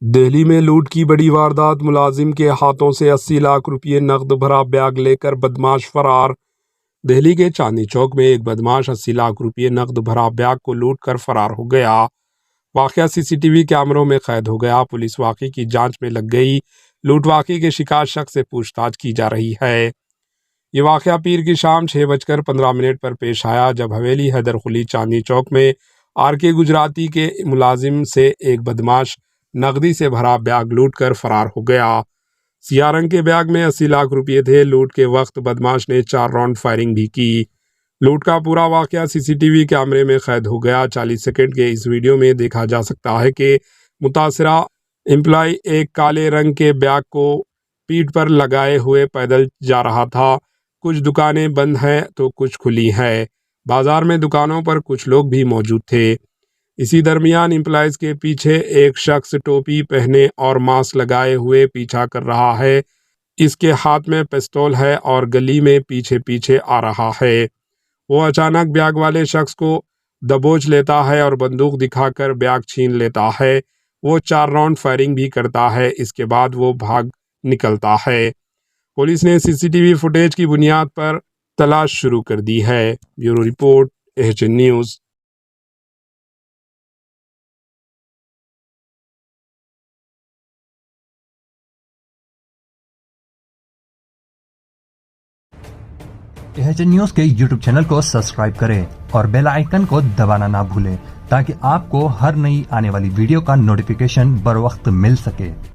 दिल्ली में लूट की बड़ी वारदात। मुलाजिम के हाथों से 80 लाख रुपये नकद भरा बैग लेकर बदमाश फरार। दिल्ली के चांदनी चौक में एक बदमाश 80 लाख रुपये नकद भरा बैग को लूट कर फरार हो गया। वाकया सीसीटीवी कैमरों में कैद हो गया। पुलिस वाकये की जांच में लग गई। लूट वाकये के शिकार शख्स से पूछताछ की जा रही है। ये वाकया पीर की शाम 6:15 पर पेश आया, जब हवेली हैदर कुली चांदनी चौक में आरके गुजराती के मुलाजिम से एक बदमाश नकदी से भरा बैग लूट कर फरार हो गया। सियाह रंग के बैग में 80 लाख रुपये थे। लूट के वक्त बदमाश ने 4 राउंड फायरिंग भी की। लूट का पूरा वाकया सीसीटीवी कैमरे में कैद हो गया। 40 सेकंड के इस वीडियो में देखा जा सकता है कि मुतासरा एम्प्लॉय एक काले रंग के बैग को पीठ पर लगाए हुए पैदल जा रहा था। कुछ दुकानें बंद हैं तो कुछ खुली हैं। बाजार में दुकानों पर कुछ लोग भी मौजूद थे। इसी दरमियान एम्प्लॉयज के पीछे एक शख्स टोपी पहने और मास्क लगाए हुए पीछा कर रहा है। इसके हाथ में पिस्तौल है और गली में पीछे पीछे आ रहा है। वो अचानक बैग वाले शख्स को दबोच लेता है और बंदूक दिखाकर बैग छीन लेता है। वो 4 राउंड फायरिंग भी करता है। इसके बाद वो भाग निकलता है। पुलिस ने सीसीटीवी फुटेज की बुनियाद पर तलाश शुरू कर दी है। Bureau report, HN news. HN news के यूट्यूब चैनल को सब्सक्राइब करें और बेल आइकन को दबाना ना भूलें, ताकि आपको हर नई आने वाली वीडियो का नोटिफिकेशन बर वक्त मिल सके।